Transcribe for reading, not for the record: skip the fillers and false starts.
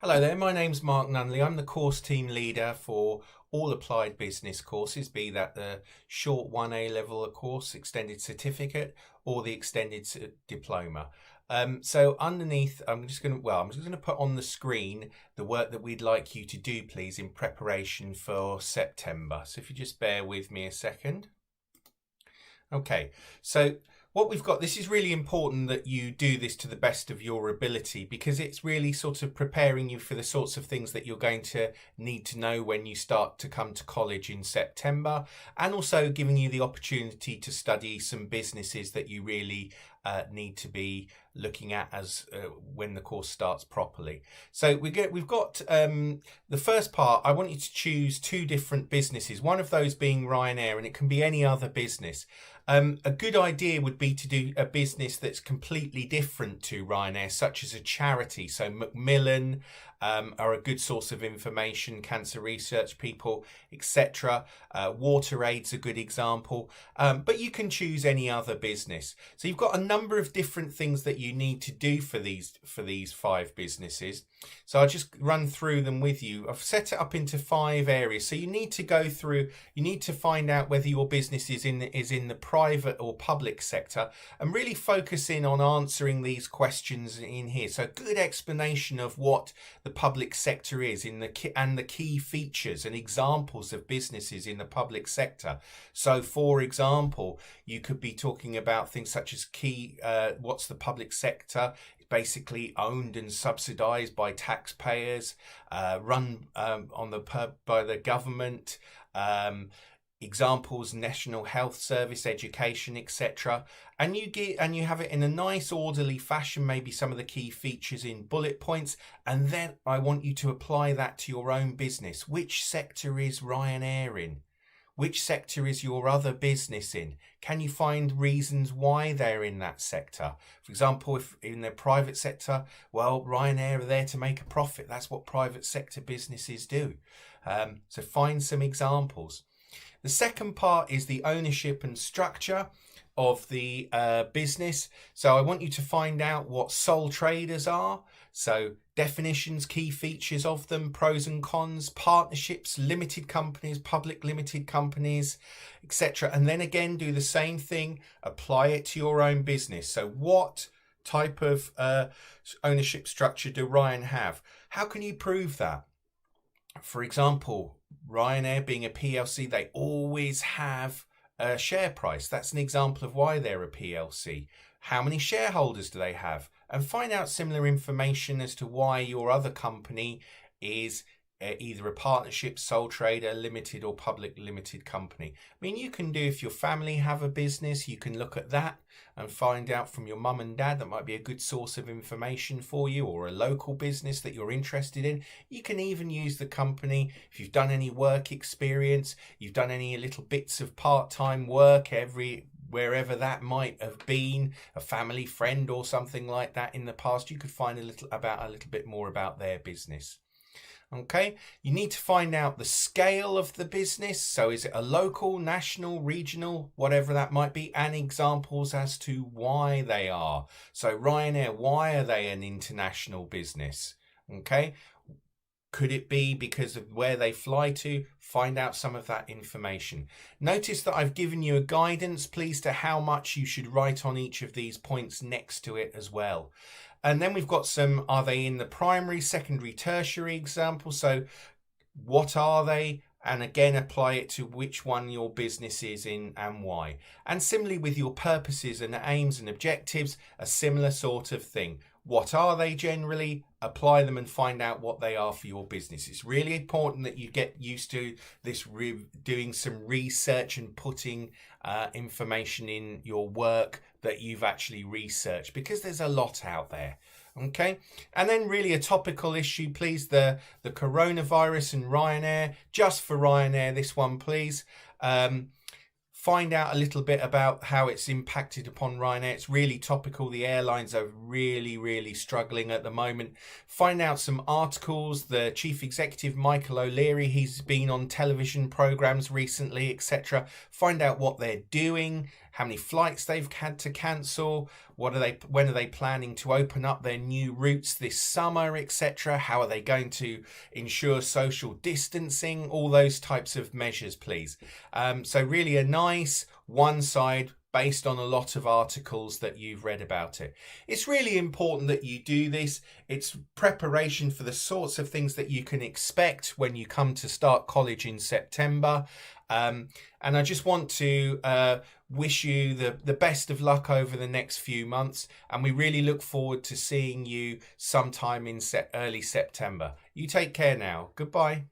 Hello there, my name's Mark Nunneley. I'm the course team leader for all applied business courses, be that the short 1A level course, extended certificate, or the extended diploma. So underneath, I'm just going to put on the screen the work that we'd like you to do, please, in preparation for September. So if you just bear with me a second. Okay, so what we've got, this is really important that you do this to the best of your ability, because it's really sort of preparing you for the sorts of things that you're going to need to know when you start to come to college in September, and also giving you the opportunity to study some businesses that you really need to be looking at as when the course starts properly. So we've got the first part. I want you to choose two different businesses, one of those being Ryanair, and it can be any other business. A good idea would be to do a business that's completely different to Ryanair, such as a charity. So Macmillan are a good source of information, cancer research people, etc. WaterAid's a good example, but you can choose any other business. So you've got a number of different things that you need to do for these five businesses. So I'll just run through them with you. I've set it up into 5 areas. So you need to go through, you need to find out whether your business is in the private or public sector, and really focus in on answering these questions in here. So good explanation of what the public sector is and the key features and examples of businesses in the public sector. So for example, you could be talking about things such as what's the public sector? Basically owned and subsidized by taxpayers, run by the government. Examples: National Health Service, education, etc. And you have it in a nice orderly fashion, maybe some of the key features in bullet points, and then I want you to apply that to your own business. Which sector is Ryanair in? Which sector is your other business in? Can you find reasons why they're in that sector? For example, if in the private sector, well, Ryanair are there to make a profit. That's what private sector businesses do. So find some examples. The second part is the ownership and structure of the business. So I want you to find out what sole traders are. So definitions, key features of them, pros and cons, partnerships, limited companies, public limited companies, etc. And then again, do the same thing, apply it to your own business. So what type of ownership structure do Ryanair have? How can you prove that? For example, Ryanair being a PLC, they always have a share price. That's an example of why they're a PLC. How many shareholders do they have? And find out similar information as to why your other company is either a partnership, sole trader, limited or public limited company. I mean, you can do, if your family have a business, you can look at that and find out from your mum and dad. That might be a good source of information for you, or a local business that you're interested in. You can even use the company if you've done any work experience, you've done any little bits of part-time work wherever that might have been, a family friend or something like that in the past. You could find a little bit more about their business. Okay, you need to find out the scale of the business. So is it a local, national, regional, whatever that might be, and examples as to why they are. So Ryanair, why are they an international business? Okay, could it be because of where they fly to? Find out some of that information. Notice that I've given you a guidance, please, to how much you should write on each of these points next to it as well. And then we've got some, are they in the primary, secondary, tertiary example? So what are they? And again, apply it to which one your business is in and why. And similarly with your purposes and aims and objectives, a similar sort of thing. What are they generally? Apply them and find out what they are for your business. It's really important that you get used to this, doing some research and putting information in your work that you've actually researched, because there's a lot out there. Okay, and then really a topical issue, please, the coronavirus and Ryanair. Just for Ryanair, this one, please. Find out a little bit about how it's impacted upon Ryanair. It's really topical. The airlines are really struggling at the moment. Find out some articles. The chief executive, Michael O'Leary, he's been on television programs recently, etc. Find out what they're doing, how many flights they've had to cancel, when are they planning to open up their new routes this summer, etc. How are they going to ensure social distancing, all those types of measures, please. So really a nice one side based on a lot of articles that you've read about it. It's really important that you do this. It's preparation for the sorts of things that you can expect when you come to start college in September. And I just want to wish you the best of luck over the next few months. And we really look forward to seeing you sometime in early September. You take care now. Goodbye.